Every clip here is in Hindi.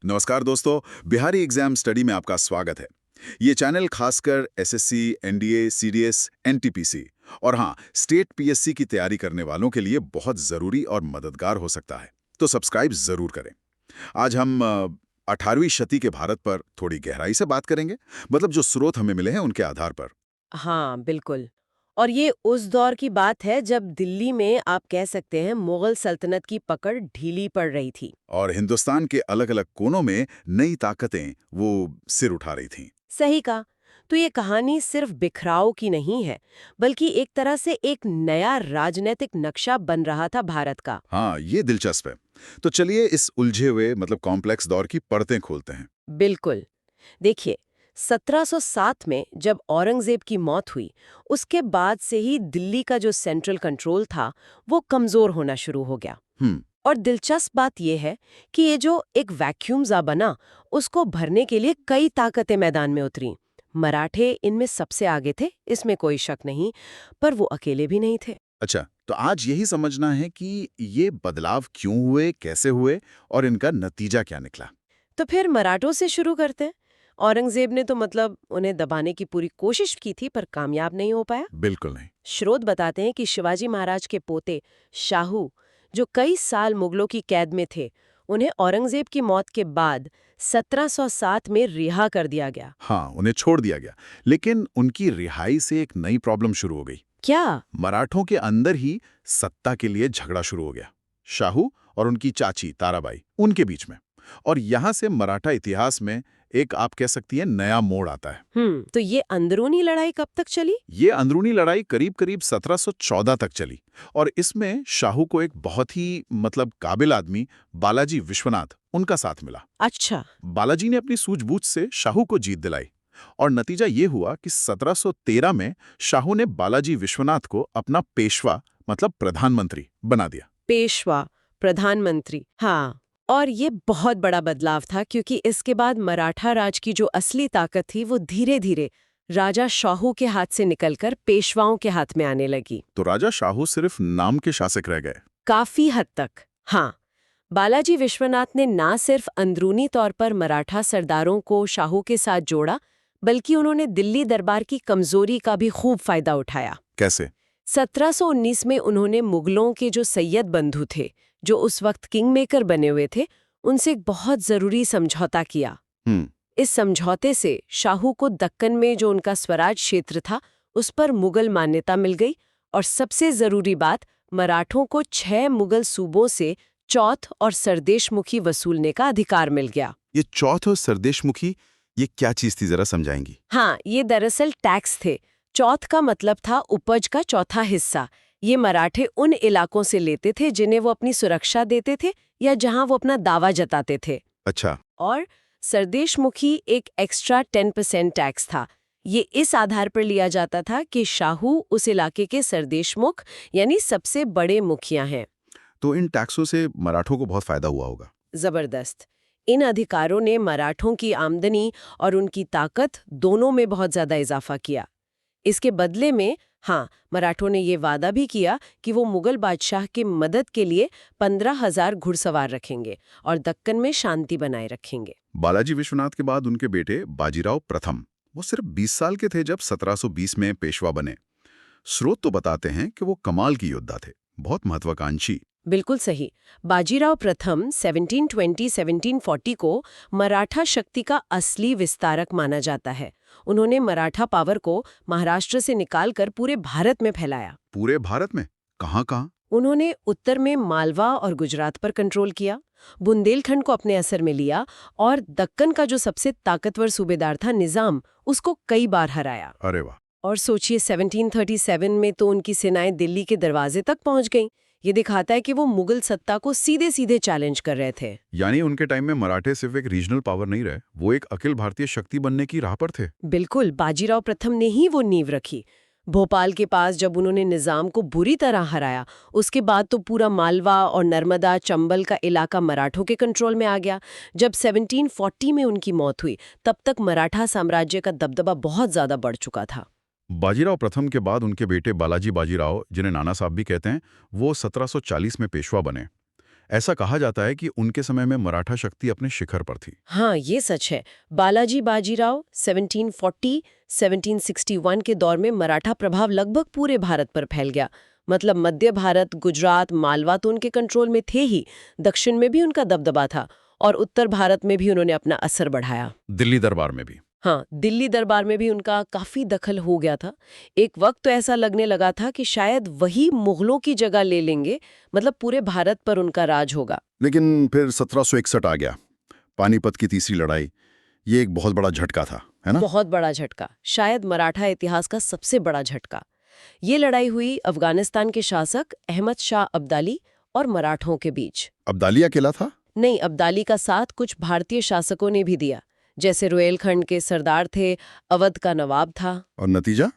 नमस्कार दोस्तों, बिहारी एग्जाम स्टडी में आपका स्वागत है। ये चैनल खासकर एसएससी, एनडीए, सीडीएस, एनटीपीसी और हाँ, स्टेट पीएससी की तैयारी करने वालों के लिए बहुत ज़रूरी और मददगार हो सकता है। तो सब्सक्राइब ज़रूर करें। आज हम 18वीं शती के भारत पर थोड़ी गहराई से बात करेंगे, मतलब जो स्रोत हमें मिले हैं उनके आधार पर। हाँ, बिल्कुल। और ये उस दौर की बात है जब दिल्ली में आप कह सकते हैं मुगल सल्तनत की पकड़ ढीली पड़ रही थी। और हिंदुस्तान के अलग-अलग कोनों में नई ताकतें वो सिर उठा रही थीं। सही कहा। तो ये कहानी सिर्फ बिखराव की नहीं है, बल्कि एक तरह से एक नया राजनीतिक नक्शा बन रहा था भारत का। हाँ, ये दिलचस्प है। तो चलिए इस उलझे हुए मतलब कॉम्प्लेक्स दौर की परतें खोलते हैं। बिल्कुल। देखिए, 1707 में जब औरंगजेब की मौत हुई, उसके बाद से ही दिल्ली का जो सेंट्रल कंट्रोल था, वो कमजोर होना शुरू हो गया। हम्म। और दिलचस्प बात यह है कि ये जो एक वैक्यूम सा बना, उसको भरने के लिए कई ताकतें मैदान में उतरी। मराठे इनमें सबसे आगे थे, इसमें कोई शक नहीं, पर वो अकेले भी नहीं थे। अच्छा, तो आज यही समझना है कि ये बदलाव क्यों हुए, कैसे हुए और इनका नतीजा क्या निकला। तो फिर मराठों से शुरू करते हैं। औरंगजेब ने तो मतलब उन्हें दबाने की पूरी कोशिश की थी, पर कामयाब नहीं हो पाया। बिल्कुल नहीं। स्रोत बताते हैं कि शिवाजी महाराज के पोते शाहू, जो कई साल मुगलों की कैद में थे, उन्हें औरंगजेब की मौत के बाद 1707 में रिहा कर दिया गया। हाँ, उन्हें छोड़ दिया गया। लेकिन उनकी रिहाई से एक नई प्रॉब्लम शुरू हो गई। क्या? मराठों के अंदर ही सत्ता के लिए झगड़ा शुरू हो गया। शाहू और उनकी चाची ताराबाई, उनके बीच में। और यहाँ से मराठा इतिहास में एक आप कह सकती हैं नया मोड़ आता है। तो ये अंदरूनी लड़ाई कब तक चली? ये अंदरूनी लड़ाई करीब-करीब 1714 तक चली और इसमें शाहू को एक बहुत ही मतलब काबिल आदमी बालाजी विश्वनाथ उनका साथ मिला। अच्छा। बालाजी ने अपनी सूझबूझ से शाहू को जीत दिलाई और नतीजा ये हुआ कि 1713 में शाहू ने बालाजी विश्वनाथ को अपना पेशवा मतलब प्रधानमंत्री बना दिया। पेशवा, प्रधानमंत्री, हाँ। और ये बहुत बड़ा बदलाव था, क्योंकि इसके बाद मराठा राज की जो असली ताकत थी, वो धीरे धीरे राजा शाहू के हाथ से निकलकर पेशवाओं के हाथ में आने लगी। तो राजा शाहू सिर्फ नाम के शासक रह गए। काफी हद तक, हाँ। बालाजी विश्वनाथ ने ना सिर्फ अंदरूनी तौर पर मराठा सरदारों को शाहू के साथ जोड़ा, बल्कि उन्होंने दिल्ली दरबार की कमजोरी का भी खूब फायदा उठाया। कैसे? 1719 में उन्होंने मुगलों के जो सैयद बंधु थे, जो उस वक्त किंग मेकर बने हुए थे, उनसे एक बहुत जरूरी समझौता किया। हम्म। इस समझौते से शाहू को दक्कन में जो उनका स्वराज क्षेत्र था, उस पर मुगल मान्यता मिल गई। और सबसे जरूरी बात, मराठों को 6 मुगल सूबों से चौथ और सरदेशमुखी वसूलने का अधिकार मिल गया। ये चौथ और सरदेशमुखी, ये क्या चीज थी जरा समझाएंगी? हाँ, ये दरअसल टैक्स थे। चौथ का मतलब था उपज का चौथा हिस्सा। ये मराठे उन इलाकों से लेते थे जिन्हें वो अपनी सुरक्षा देते थे या जहां वो अपना दावा जताते थे। अच्छा। और सरदेशमुखी एक एक्स्ट्रा 10% टैक्स था। ये इस आधार पर लिया जाता था कि शाहू उस इलाके के सरदेशमुख यानी सबसे बड़े मुखिया हैं। तो इन टैक्सों से मराठों को बहुत फायदा हुआ होगा। जबरदस्त। इन अधिकारों ने मराठों की आमदनी और उनकी ताकत दोनों में बहुत ज्यादा इजाफा किया। इसके बदले में, हाँ, मराठों ने ये वादा भी किया कि वो मुगल बादशाह की मदद के लिए 15,000 घुड़सवार रखेंगे और दक्कन में शांति बनाए रखेंगे। बालाजी विश्वनाथ के बाद उनके बेटे बाजीराव प्रथम, वो सिर्फ 20 साल के थे जब 1720 में पेशवा बने। स्रोत तो बताते हैं कि वो कमाल की योद्धा थे, बहुत महत्वाकांक्षी। बिल्कुल सही। बाजीराव प्रथम 1720-1740 को मराठा शक्ति का असली विस्तारक माना जाता है। उन्होंने मराठा पावर को महाराष्ट्र से निकालकर पूरे भारत में फैलाया। पूरे भारत में? कहाँ कहाँ? उन्होंने उत्तर में मालवा और गुजरात पर कंट्रोल किया, बुंदेलखंड को अपने असर में लिया और दक्कन का जो सबसे ताकतवर सूबेदार था निजाम, उसको कई बार हराया। अरे वाह। और सोचिए, 1737 में तो उनकी सेनाएं दिल्ली के दरवाजे तक पहुंच गईं। ये दिखाता है कि वो मुगल सत्ता को सीधे सीधे चैलेंज कर रहे थे। यानी उनके टाइम में मराठे सिर्फ एक रीजनल पावर नहीं रहे, वो एक अखिल भारतीय शक्ति बनने की राह पर थे। बिल्कुल, बाजीराव प्रथम ने ही वो नींव रखी। भोपाल के पास जब उन्होंने निजाम को बुरी तरह हराया, उसके बाद तो पूरा मालवा और नर्मदा चंबल का इलाका मराठों के कंट्रोल में आ गया। जब 1740 में उनकी मौत हुई, तब तक मराठा साम्राज्य का दबदबा बहुत ज्यादा बढ़ चुका था। बाजीराव प्रथम के बाद उनके बेटे बालाजी बाजीराव, जिन्हें नाना साहब भी कहते हैं, वो 1740 में पेशवा बने। ऐसा कहा जाता है कि उनके समय में मराठा शक्ति अपने शिखर पर थी। हाँ, ये सच है। बालाजी बाजीराव 1740-1761 के दौर में मराठा प्रभाव लगभग पूरे भारत पर फैल गया। मतलब मध्य भारत, गुजरात, मालवा तो उनके कंट्रोल में थे ही, दक्षिण में भी उनका दबदबा था और उत्तर भारत में भी उन्होंने अपना असर बढ़ाया। दिल्ली दरबार में भी। हाँ, दिल्ली दरबार में भी उनका काफी दखल हो गया था। एक वक्त तो ऐसा लगने लगा था कि शायद वही मुगलों की जगह ले लेंगे, मतलब पूरे भारत पर उनका राज होगा। लेकिन फिर 1761 आ गया, पानीपत की तीसरी लड़ाई। ये एक बहुत बड़ा झटका था, है ना? बहुत बड़ा झटका, शायद मराठा इतिहास का सबसे बड़ा झटका। ये लड़ाई हुई अफगानिस्तान के शासक अहमद शाह अब्दाली और मराठों के बीच। अब्दाली अकेला था? नहीं, अब्दाली का साथ कुछ भारतीय शासकों ने भी दिया, जैसे रुहेलखंड के सरदार थे, अवध का नवाब था। और नतीजा?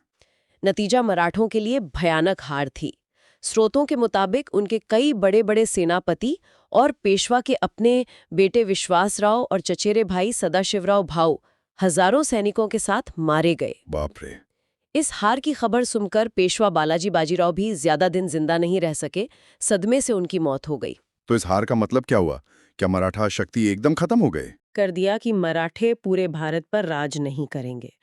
नतीजा मराठों के लिए भयानक हार थी। स्रोतों के मुताबिक उनके कई बड़े बड़े सेनापति और पेशवा के अपने बेटे विश्वासराव और चचेरे भाई सदाशिवराव भाऊ हजारों सैनिकों के साथ मारे गए। बाप रे। इस हार की खबर सुनकर पेशवा बालाजी बाजीराव भी ज्यादा दिन जिंदा नहीं रह सके, सदमे से उनकी मौत हो गई। तो इस हार का मतलब क्या हुआ? क्या मराठा शक्ति एकदम खत्म हो गए? कर दिया कि मराठे पूरे भारत पर राज नहीं करेंगे।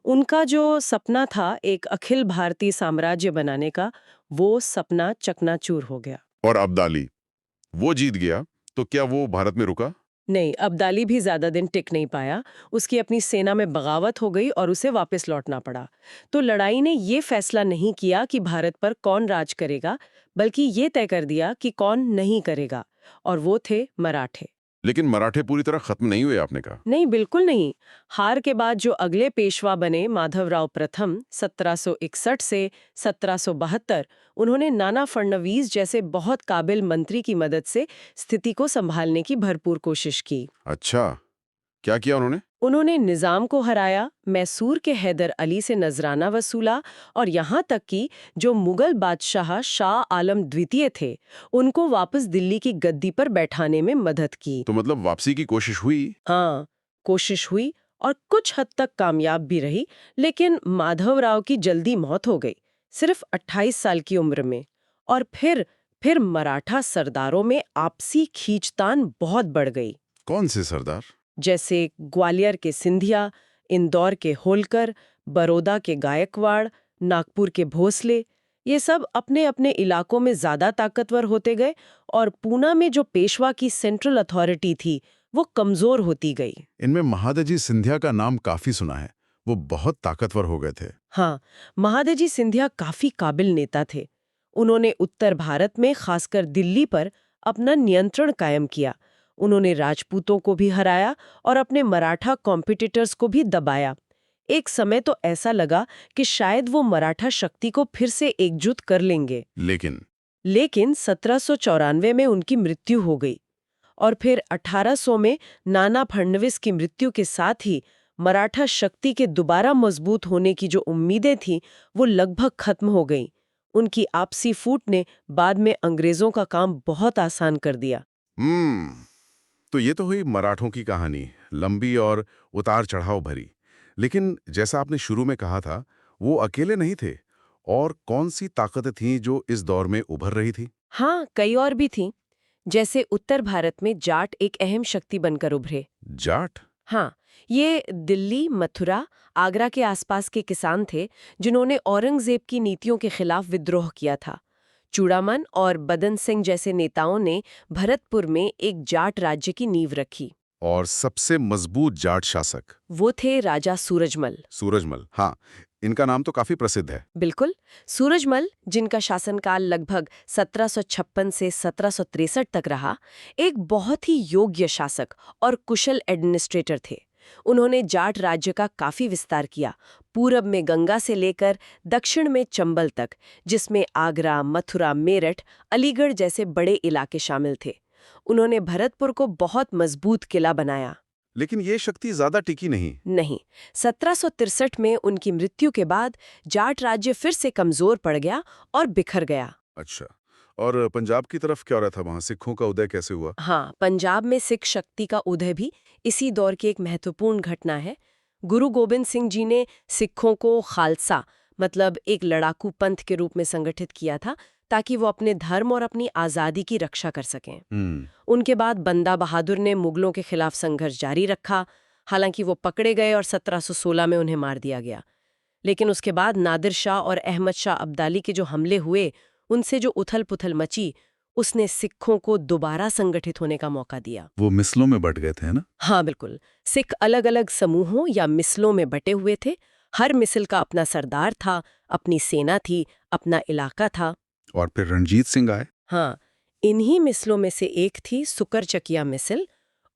उनका जो सपना था एक अखिल भारतीय साम्राज्य बनाने का, वो सपना चकनाचूर हो गया। और अब्दाली वो जीत गया, तो क्या वो भारत में रुका? नहीं, अब्दाली भी ज्यादा दिन टिक नहीं पाया। उसकी अपनी सेना में बगावत हो गई और उसे वापस लौटना पड़ा। तो लड़ाई ने ये फैसला नहीं किया कि भारत पर कौन राज करेगा, बल्कि ये तय कर दिया कि कौन नहीं करेगा, और वो थे मराठे। लेकिन मराठे पूरी तरह खत्म नहीं हुए, आपने कहा। नहीं, बिल्कुल नहीं। हार के बाद जो अगले पेशवा बने माधवराव प्रथम 1761 से 1772, उन्होंने नाना फडणवीस जैसे बहुत काबिल मंत्री की मदद से स्थिति को संभालने की भरपूर कोशिश की। अच्छा, क्या किया उन्होंने? उन्होंने निजाम को हराया, मैसूर के हैदर अली से नजराना वसूला और यहाँ तक कि जो मुगल बादशाह शाह आलम द्वितीय थे, उनको वापस दिल्ली की गद्दी पर बैठाने में मदद की। तो मतलब वापसी की कोशिश हुई? हाँ, कोशिश हुई और कुछ हद तक कामयाब भी रही, लेकिन माधवराव की जल्दी मौत हो गई, सिर्फ 28 साल की उम्र में। और फिर मराठा सरदारों में आपसी खींचतान बहुत बढ़ गई। कौन से सरदार? जैसे ग्वालियर के सिंधिया, इंदौर के होलकर, बड़ौदा के गायकवाड़, नागपुर के भोसले, ये सब अपने अपने इलाकों में ज्यादा ताकतवर होते गए और पूना में जो पेशवा की सेंट्रल अथॉरिटी थी, वो कमजोर होती गई। इनमें महादजी सिंधिया का नाम काफी सुना है। वो बहुत ताकतवर हो गए थे। हाँ, महादजी सिंधिया काफी काबिल नेता थे। उन्होंने उत्तर भारत में, खासकर दिल्ली पर, अपना नियंत्रण कायम किया। उन्होंने राजपूतों को भी हराया और अपने मराठा कॉम्पिटिटर्स को भी दबाया। एक समय तो ऐसा लगा कि शायद वो मराठा शक्ति को फिर से एकजुट कर लेंगे। लेकिन 1794 में उनकी मृत्यु हो गई और फिर 1800 में नाना फडणवीस की मृत्यु के साथ ही मराठा शक्ति के दोबारा मजबूत होने की जो उम्मीदें थीं, वो लगभग खत्म हो गईं। उनकी आपसी फूट ने बाद में अंग्रेजों का काम बहुत आसान कर दिया। तो ये तो हुई मराठों की कहानी, लंबी और उतार चढ़ाव भरी। लेकिन जैसा आपने शुरू में कहा था, वो अकेले नहीं थे। और कौन सी ताकतें थीं जो इस दौर में उभर रही थी? हाँ, कई और भी थीं। जैसे उत्तर भारत में जाट एक अहम शक्ति बनकर उभरे। जाट? हाँ, ये दिल्ली, मथुरा, आगरा के आसपास के किसान थे जिन्होंने औरंगजेब की नीतियों के खिलाफ विद्रोह किया था। चूड़ामन और बदन सिंह जैसे नेताओं ने भरतपुर में एक जाट राज्य की नींव रखी। और सबसे मजबूत जाट शासक? वो थे राजा सूरजमल। सूरजमल, हाँ, इनका नाम तो काफी प्रसिद्ध है। बिल्कुल, सूरजमल, जिनका शासनकाल लगभग 1756 से 1763 तक रहा, एक बहुत ही योग्य शासक और कुशल एडमिनिस्ट्रेटर थे। उन्होंने जाट राज्य का काफी विस्तार किया, पूरब में गंगा से लेकर दक्षिण में चंबल तक, जिसमें आगरा, मथुरा, मेरठ, अलीगढ़ जैसे बड़े इलाके शामिल थे। उन्होंने भरतपुर को बहुत मजबूत किला बनाया। लेकिन ये शक्ति ज्यादा टिकी नहीं। 1763 में उनकी मृत्यु के बाद जाट राज्य फिर से कमजोर पड़ गया और बिखर गया। अच्छा, और पंजाब की तरफ क्या हो रहा था? वहां सिखों का उदय कैसे हुआ? हाँ, पंजाब में सिख शक्ति का उदय भी इसी दौर की एक महत्वपूर्ण घटना है। गुरु गोबिंद सिंह जी ने सिखों को खालसा, मतलब एक लड़ाकू पंथ के रूप में संगठित किया था, ताकि वो अपने धर्म और अपनी आज़ादी की रक्षा कर सकें। हम्म। उनके बाद बंदा बहादुर ने मुगलों के खिलाफ संघर्ष जारी रखा। हालांकि वो पकड़े गए और 1716 में उन्हें मार दिया गया। लेकिन उसके बाद नादिर शाह और अहमद शाह अब्दाली के जो हमले हुए, उनसे जो उथल-पुथल मची, उसने सिखों को दोबारा संगठित होने का मौका दिया। वो मिसलों में बट गए थे, है ना? हाँ बिल्कुल, सिख अलग अलग समूहों या मिसलों में बटे हुए थे। हर मिसल का अपना सरदार था, अपनी सेना थी, अपना इलाका था। और फिर रणजीत सिंह आए। हाँ, इन्हीं मिसलों में से एक थी सुकरचकिया मिसल।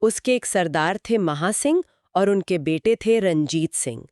उसके एक सरदार थे महासिंह और उनके बेटे थे रंजीत सिंह।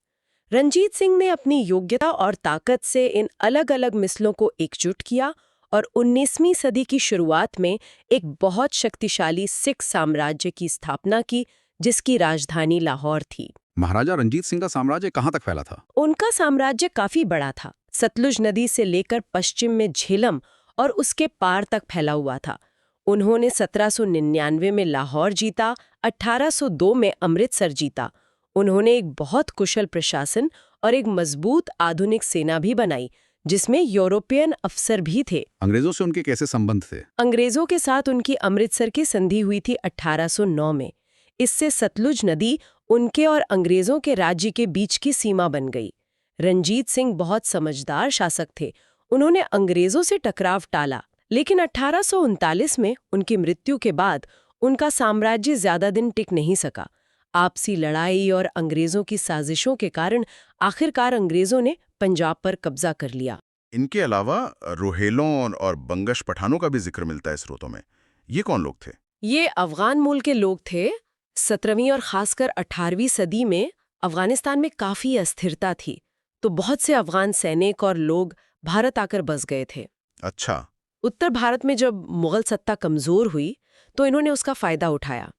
रंजीत सिंह ने अपनी योग्यता और ताकत से इन अलग अलग मिसलों को एकजुट किया और 19वीं सदी की शुरुआत में एक बहुत शक्तिशाली सिख साम्राज्य की स्थापना की, जिसकी राजधानी लाहौर थी। महाराजा रंजीत सिंह का साम्राज्य कहाँ तक फैला था? उनका साम्राज्य काफी बड़ा था। सतलुज नदी से लेकर पश्चिम में झेलम और उसके पार तक फैला हुआ था। उन्होंने 1799 में लाहौर जीता, 1802 में अमृतसर जीता। उन्होंने एक बहुत कुशल प्रशासन और एक मजबूत आधुनिक सेना भी बनाई, जिसमें यूरोपियन अफसर भी थे। अंग्रेजों से उनके कैसे संबंध थे? अंग्रेजों के साथ उनकी अमृतसर की संधि हुई थी 1809 में। इससे सतलुज नदी उनके और अंग्रेजों के राज्य के बीच की सीमा बन गई। रंजीत सिंह बहुत समझदार शासक थे। उन्होंने अंग्रेजों से टकराव टाला, लेकिन 1839 में उनकी मृत्यु के बाद उनका साम्राज्य ज्यादा दिन टिक नहीं सका। आपसी लड़ाई और अंग्रेजों की साजिशों के कारण आखिरकार अंग्रेजों ने पंजाब पर कब्जा कर लिया। इनके अलावा रोहेलों और बंगश पठानों का भी जिक्र मिलता है स्रोतों में। ये कौन लोग थे? ये अफगान मूल के लोग थे। 17वीं और खासकर 18वीं सदी में अफगानिस्तान में काफी अस्थिरता थी, तो बहुत से अफगान सैनिक और लोग भारत आकर बस गए थे। अच्छा। उत्तर भारत में जब मुगल सत्ता कमजोर हुई, तो इन्होंने उसका फायदा उठाया।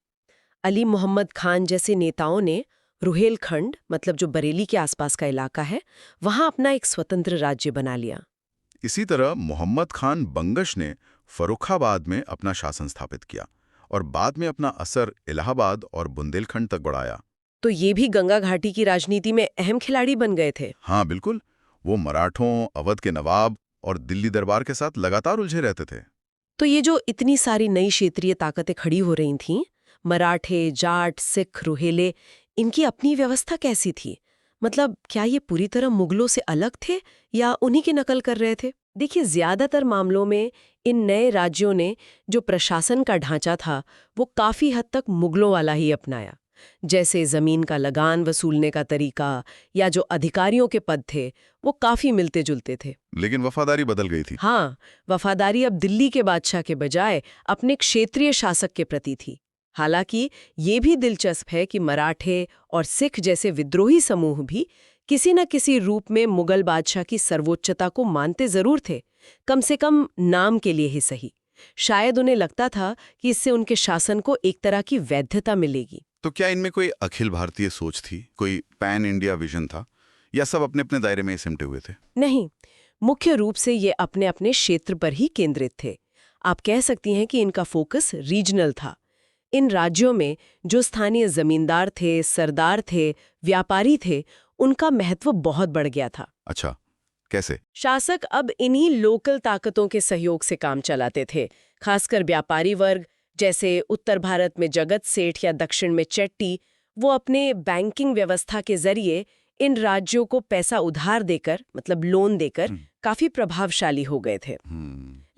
अली मोहम्मद खान जैसे नेताओं ने रुहेलखंड, मतलब जो बरेली के आसपास का इलाका है, वहां अपना एक स्वतंत्र राज्य बना लिया। इसी तरह मोहम्मद खान बंगश ने फर्रुखाबाद में अपना शासन स्थापित किया और बाद में अपना असर इलाहाबाद और बुंदेलखंड तक बढ़ाया। तो ये भी गंगा घाटी की राजनीति में अहम खिलाड़ी बन गए थे। हाँ बिल्कुल, वो मराठों, अवध के नवाब और दिल्ली दरबार के साथ लगातार उलझे रहते थे। तो ये जो इतनी सारी नई क्षेत्रीय ताकतें खड़ी हो रही थीं, मराठे, जाट, सिख, रुहेले, इनकी अपनी व्यवस्था कैसी थी? मतलब क्या ये पूरी तरह मुगलों से अलग थे या उन्हीं की नकल कर रहे थे? देखिए, ज्यादातर मामलों में इन नए राज्यों ने जो प्रशासन का ढांचा था, वो काफी हद तक मुगलों वाला ही अपनाया। जैसे जमीन का लगान वसूलने का तरीका या जो अधिकारियों के पद थे, वो काफी मिलते जुलते थे। लेकिन वफादारी बदल गई थी। हाँ, वफादारी अब दिल्ली के बादशाह के बजाय अपने क्षेत्रीय शासक के प्रति थी। हालांकि ये भी दिलचस्प है कि मराठे और सिख जैसे विद्रोही समूह भी किसी न किसी रूप में मुगल बादशाह की सर्वोच्चता को मानते जरूर थे, कम से कम नाम के लिए ही सही। शायद उन्हें लगता था कि इससे उनके शासन को एक तरह की वैधता मिलेगी। तो क्या इनमें कोई अखिल भारतीय सोच थी, कोई पैन इंडिया विजन था, या सब अपने अपने दायरे में ही सिमटे हुए थे? नहीं, मुख्य रूप से ये अपने अपने क्षेत्र पर ही केंद्रित थे। आप कह सकती हैं कि इनका फोकस रीजनल था। इन राज्यों में जो स्थानीय जमींदार थे, सरदार थे, व्यापारी थे, उनका महत्व बहुत बढ़ गया था। अच्छा, कैसे? शासक अब इन्हीं लोकल ताकतों के सहयोग से काम चलाते थे। खासकर व्यापारी वर्ग, जैसे उत्तर भारत में जगत सेठ या दक्षिण में चेट्टी, वो अपने बैंकिंग व्यवस्था के जरिए इन राज्यों को पैसा उधार देकर, मतलब लोन देकर, काफी प्रभावशाली हो गए थे।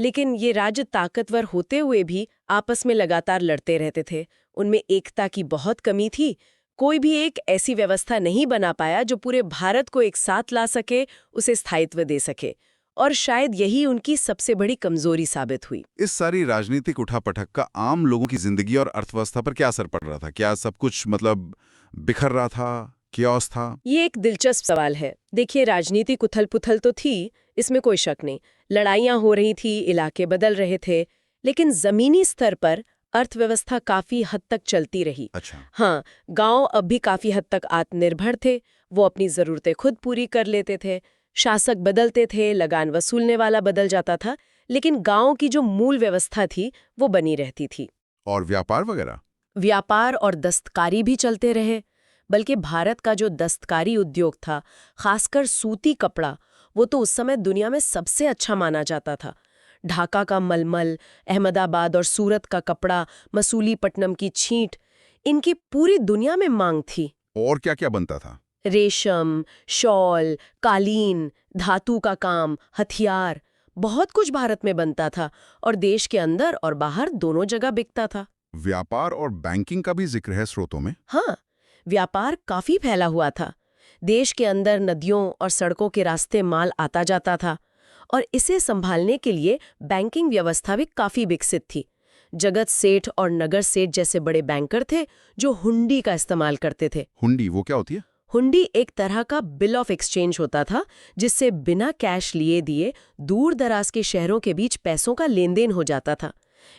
लेकिन ये राज्य ताकतवर होते हुए भी आपस में लगातार लड़ते रहते थे। उनमें एकता की बहुत कमी थी। कोई भी एक ऐसी व्यवस्था नहीं बना पाया जो पूरे भारत को एक साथ ला सके, उसे स्थायित्व दे सके। और शायद यही उनकी सबसे बड़ी कमजोरी साबित हुई। इस सारी राजनीतिक उठापटक का आम लोगों की जिंदगी और अर्थव्यवस्था पर क्या असर पड़ रहा था? क्या सब कुछ मतलब बिखर रहा था, कियोस था? ये एक दिलचस्प सवाल है। देखिए, राजनीतिक उथल-पुथल तो थी, इसमें कोई शक नहीं। लड़ाइयां हो रही थी, इलाके बदल रहे थे, लेकिन जमीनी स्तर पर अर्थव्यवस्था काफी हद तक चलती रही। अच्छा। हाँ, गांव अब भी काफी हद तक आत्मनिर्भर थे। वो अपनी जरूरतें खुद पूरी कर लेते थे। शासक बदलते थे, लगान वसूलने वाला बदल जाता था, लेकिन गांव की जो मूल व्यवस्था थी वो बनी रहती थी। और व्यापार वगैरह? व्यापार और दस्तकारी भी चलते रहे। बल्कि भारत का जो दस्तकारी उद्योग था, खासकर सूती कपड़ा, वो तो उस समय दुनिया में सबसे अच्छा माना जाता था। ढाका का मलमल, अहमदाबाद और सूरत का कपड़ा, मसूलीपट्टनम की छींट, इनकी पूरी दुनिया में मांग थी। और क्या क्या बनता था? रेशम, शॉल, कालीन, धातु का काम, हथियार, बहुत कुछ भारत में बनता था और देश के अंदर और बाहर दोनों जगह बिकता था। व्यापार और बैंकिंग का भी जिक्र है स्रोतों में। हाँ, व्यापार काफी फैला हुआ था। देश के अंदर नदियों और सड़कों के रास्ते माल आता जाता था और इसे संभालने के लिए बैंकिंग व्यवस्था भी काफी विकसित थी। जगत सेठ और नगर सेठ जैसे बड़े बैंकर थे जो हुंडी का इस्तेमाल करते थे। हुंडी वो क्या होती है? हुंडी एक तरह का बिल ऑफ एक्सचेंज होता था जिससे बिना कैश लिए दिए दूर दराज के शहरों के बीच पैसों का लेन देन हो जाता था।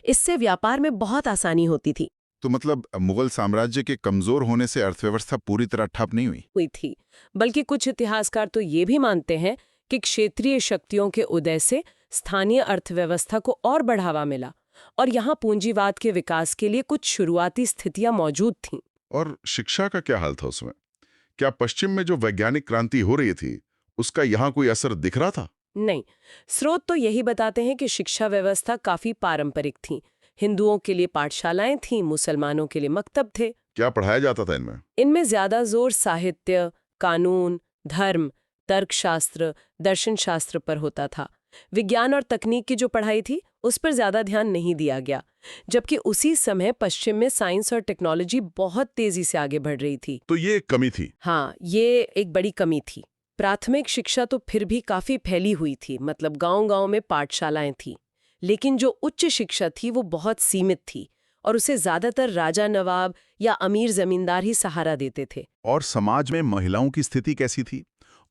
इससे व्यापार में बहुत आसानी होती थी। तो मतलब मुगल साम्राज्य के कमजोर होने से अर्थव्यवस्था पूरी तरह ठप नहीं हुई? थी, बल्कि कुछ इतिहासकार तो ये भी मानते हैं कि क्षेत्रीय शक्तियों के उदय से स्थानीय अर्थव्यवस्था को और बढ़ावा मिला और यहाँ पूंजीवाद के विकास के लिए कुछ शुरुआती स्थितियां मौजूद थीं। और शिक्षा का क्या हाल था उसमें? क्या पश्चिम में जो वैज्ञानिक क्रांति हो रही थी उसका यहाँ कोई असर दिख रहा था? नहीं, स्रोत तो यही बताते हैं कि शिक्षा व्यवस्था काफी पारंपरिक थी। हिंदुओं के लिए पाठशालाएं थीं, मुसलमानों के लिए मकतब थे। क्या पढ़ाया जाता था इनमें? इनमें ज्यादा जोर साहित्य, कानून, धर्म, तर्कशास्त्र, दर्शन शास्त्र पर होता था। विज्ञान और तकनीक की जो पढ़ाई थी उस पर ज्यादा ध्यान नहीं दिया गया, जबकि उसी समय पश्चिम में साइंस और टेक्नोलॉजी बहुत तेजी से आगे बढ़ रही थी। तो ये एक कमी थी। हाँ, ये एक बड़ी कमी थी। प्राथमिक शिक्षा तो फिर भी काफी फैली हुई थी, मतलब गांव-गांव में पाठशालाएं थीं, लेकिन जो उच्च शिक्षा थी वो बहुत सीमित थी और उसे ज्यादातर राजा नवाब या अमीर जमींदार ही सहारा देते थे। और समाज में महिलाओं की स्थिति कैसी थी?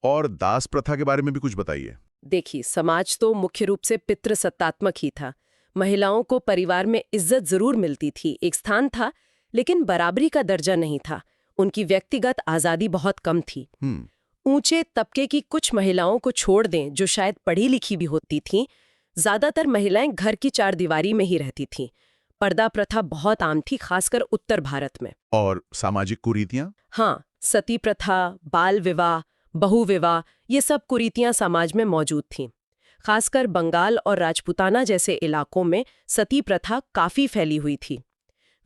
और दास प्रथा के बारे में भी कुछ बताइए। देखिए, समाज तो मुख्य रूप से पितृसत्तात्मक ही था। महिलाओं को परिवार में इज्जत जरूर मिलती थी, एक स्थान था, लेकिन बराबरी का दर्जा नहीं था। उनकी व्यक्तिगत आजादी बहुत कम थी। ऊंचे तबके की कुछ महिलाओं को छोड़ दें जो शायद पढ़ी लिखी भी होती थीं, ज्यादातर महिलाएं घर की चारदीवारी में ही रहती थीं। पर्दा प्रथा बहुत आम थी, खासकर उत्तर भारत में। और सामाजिक कुरीतियां? हाँ, सती प्रथा, बाल विवाह, बहु विवाह, ये सब कुरीतियां समाज में मौजूद थीं। खासकर बंगाल और राजपूताना जैसे इलाकों में सती प्रथा काफी फैली हुई थी।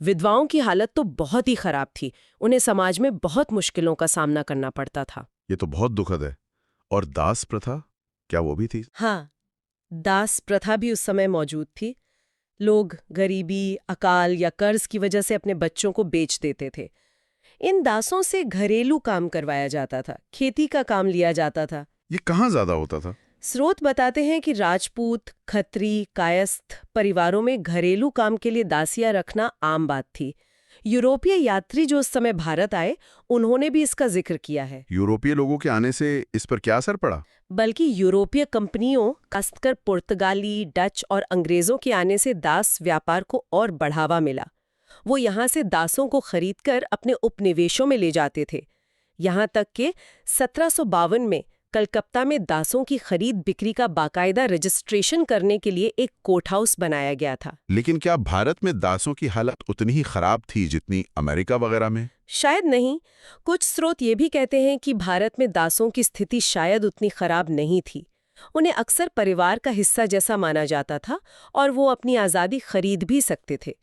विधवाओं की हालत तो बहुत ही खराब थी, उन्हें समाज में बहुत मुश्किलों का सामना करना पड़ता था। ये तो बहुत दुखद है। और दास प्रथा, क्या वो भी थी? हाँ, दास प्रथा भी उस समय मौजूद थी। लोग गरीबी, अकाल या कर्ज की वजह से अपने बच्चों को बेच देते थे। इन दासों से घरेलू काम करवाया जाता था, खेती का काम लिया जाता था। ये कहाँ ज्यादा होता था? स्रोत बताते हैं कि राजपूत, खत्री, कायस्थ परिवारों में घरेलू काम के लिए दासियां रखना आम बात थी। यूरोपीय यात्री जो उस समय भारत आए, उन्होंने भी इसका जिक्र किया है। यूरोपीय लोगों के आने से इस पर क्या असर पड़ा? बल्कि यूरोपीय कंपनियों, खासकर पुर्तगाली, डच और अंग्रेजों के आने से दास व्यापार को और बढ़ावा मिला। वो यहाँ से दासों को खरीदकर अपने उपनिवेशों में ले जाते थे। यहाँ तक कि 1752 में कलकत्ता में दासों की खरीद बिक्री का बाकायदा रजिस्ट्रेशन करने के लिए एक कोर्ट हाउस बनाया गया था। लेकिन क्या भारत में दासों की हालत उतनी ही खराब थी जितनी अमेरिका वगैरह में? शायद नहीं। कुछ स्रोत ये भी कहते हैं कि भारत में दासों की स्थिति शायद उतनी खराब नहीं थी। उन्हें अक्सर परिवार का हिस्सा जैसा माना जाता था और वो अपनी आज़ादी खरीद भी सकते थे।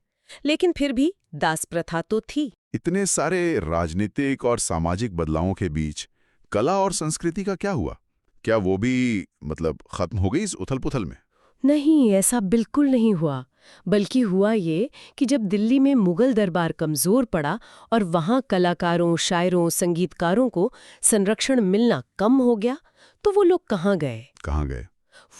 लेकिन फिर भी दास प्रथा तो थी। इतने सारे राजनीतिक और सामाजिक बदलावों के बीच कला और संस्कृति का क्या हुआ? क्या वो भी खत्म हो गई इस उथल-पुथल में? नहीं, ऐसा बिल्कुल नहीं हुआ। बल्कि हुआ ये कि जब दिल्ली में मुगल दरबार कमजोर पड़ा और वहाँ कलाकारों, शायरों, संगीतकारों को संरक्षण मिलना कम हो गया, तो वो लोग कहाँ गए? कहाँ गए?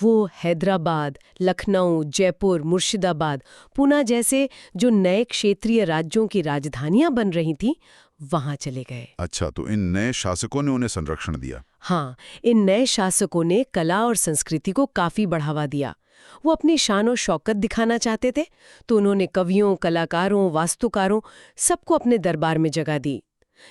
वो हैदराबाद, लखनऊ, जयपुर, मुर्शिदाबाद, पूना जैसे जो नए क्षेत्रीय राज्यों की राजधानियां बन रही थीं, वहां चले गए। अच्छा, तो इन नए शासकों ने उन्हें संरक्षण दिया? हाँ, इन नए शासकों ने कला और संस्कृति को काफी बढ़ावा दिया। वो अपनी शान और शौकत दिखाना चाहते थे, तो उन्होंने कवियों, कलाकारों, वास्तुकारों सबको अपने दरबार में जगह दी।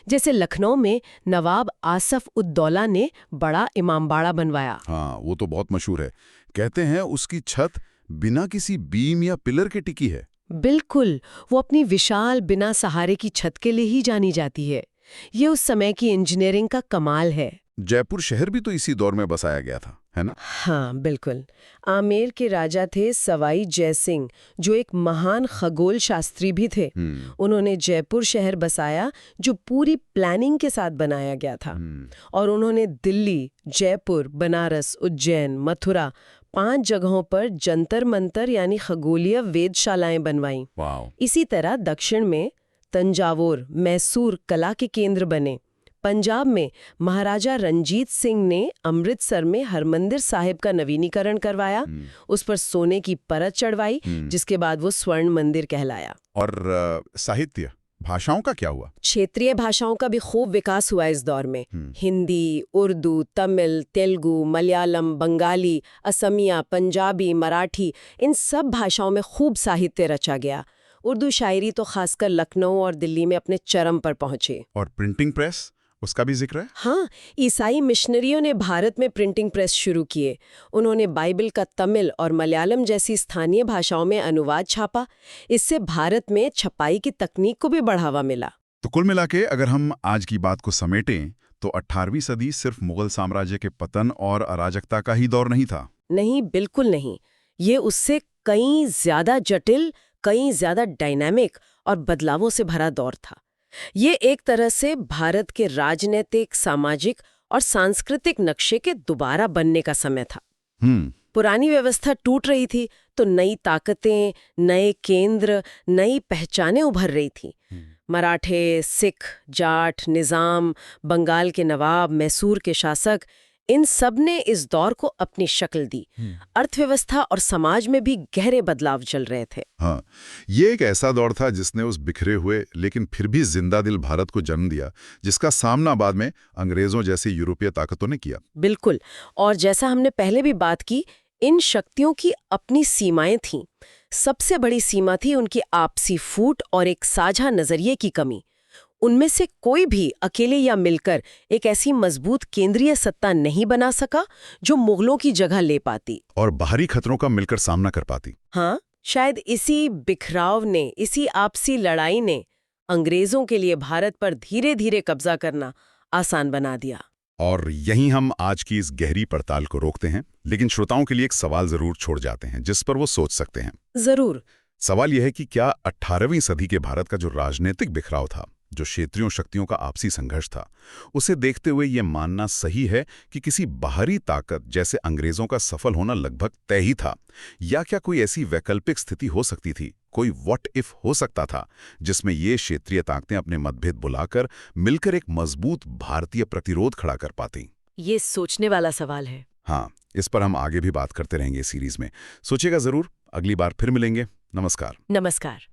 जैसे लखनऊ में नवाब आसफ उद्दौला ने बड़ा इमामबाड़ा बनवाया। हाँ, वो तो बहुत मशहूर है। कहते हैं उसकी छत बिना किसी बीम या पिलर के टिकी है। बिल्कुल, वो अपनी विशाल बिना सहारे की छत के लिए ही जानी जाती है। ये उस समय की इंजीनियरिंग का कमाल है। जयपुर शहर भी तो इसी दौर में बसाया गया था, है ना? हाँ, बिल्कुल। आमेर के राजा थे सवाई जयसिंह, जो एक महान खगोल शास्त्री भी थे। उन्होंने जयपुर शहर बसाया, जो पूरी प्लानिंग के साथ बनाया गया था। और उन्होंने दिल्ली, जयपुर, बनारस, उज्जैन, मथुरा 5 जगहों पर जंतर मंतर यानी खगोलीय वेधशालाएं बनवाईं। वाह। इसी तरह दक्षिण में तंजावुर, मैसूर कला के केंद्र बने। पंजाब में महाराजा रंजीत सिंह ने अमृतसर में हरमंदिर साहिब का नवीनीकरण करवाया, उस पर सोने की परत चढ़वाई, जिसके बाद वो स्वर्ण मंदिर कहलाया। और साहित्य, भाषाओं का क्या हुआ? क्षेत्रीय भाषाओं का भी खूब विकास हुआ इस दौर में। हिंदी, उर्दू, तमिल, तेलुगु, मलयालम, बंगाली, असमिया, पंजाबी, मराठी, इन सब भाषाओं में खूब साहित्य रचा गया। उर्दू शायरी तो खासकर लखनऊ और दिल्ली में अपने चरम पर पहुंची। और प्रिंटिंग प्रेस, उसका भी जिक्र है? हाँ, ईसाई मिशनरियों ने भारत में प्रिंटिंग प्रेस शुरू किए। उन्होंने बाइबल का तमिल और मलयालम जैसी स्थानीय भाषाओं में अनुवाद छापा। इससे भारत में छपाई की तकनीक को भी बढ़ावा मिला। तो कुल मिला के अगर हम आज की बात को समेटें तो 18वीं सदी सिर्फ मुगल साम्राज्य के पतन और अराजकता का ही दौर नहीं था। नहीं, बिल्कुल नहीं। ये उससे कई ज्यादा जटिल, कई ज्यादा डायनामिक और बदलावों से भरा दौर था। ये एक तरह से भारत के राजनीतिक, सामाजिक और सांस्कृतिक नक्शे के दोबारा बनने का समय था। पुरानी व्यवस्था टूट रही थी, तो नई ताकतें, नए केंद्र, नई पहचानें उभर रही थी। मराठे, सिख, जाट, निजाम, बंगाल के नवाब, मैसूर के शासक, इन सब ने इस दौर को अपनी शक्ल दी। अर्थव्यवस्था और समाज में भी गहरे बदलाव चल रहे थे। हाँ, ये एक ऐसा दौर था जिसने उस बिखरे हुए लेकिन फिर भी जिंदा दिल भारत को जन्म दिया, जिसका सामना बाद में अंग्रेजों जैसी यूरोपीय ताकतों ने किया। बिल्कुल। और जैसा हमने पहले भी बात की, इन शक्तियों की अपनी सीमाएं थीं। सबसे बड़ी सीमा थी उनकी आपसी फूट और एक साझा नजरिए की कमी। उनमें से कोई भी अकेले या मिलकर एक ऐसी मजबूत केंद्रीय सत्ता नहीं बना सका जो मुगलों की जगह ले पाती और बाहरी खतरों का मिलकर सामना कर पाती। हाँ, शायद इसी बिखराव ने, इसी आपसी लड़ाई ने अंग्रेजों के लिए भारत पर धीरे धीरे कब्जा करना आसान बना दिया। और यहीं हम आज की इस गहरी पड़ताल को रोकते हैं, लेकिन श्रोताओं के लिए एक सवाल जरूर छोड़ जाते हैं जिस पर वो सोच सकते हैं। जरूर। सवाल यह है कि क्या 18वीं सदी के भारत का जो राजनीतिक बिखराव था, जो क्षेत्रीय शक्तियों का आपसी संघर्ष था, उसे देखते हुए यह मानना सही है कि किसी बाहरी ताकत जैसे अंग्रेजों का सफल होना लगभग तय ही था, या क्या कोई ऐसी वैकल्पिक स्थिति हो सकती थी, कोई व्हाट इफ हो सकता था, जिसमें ये क्षेत्रीय ताकतें अपने मतभेद बुलाकर मिलकर एक मजबूत भारतीय प्रतिरोध खड़ा कर पाती? ये सोचने वाला सवाल है। हाँ, इस पर हम आगे भी बात करते रहेंगे इस सीरीज में। सोचिएगा जरूर। अगली बार फिर मिलेंगे। नमस्कार। नमस्कार।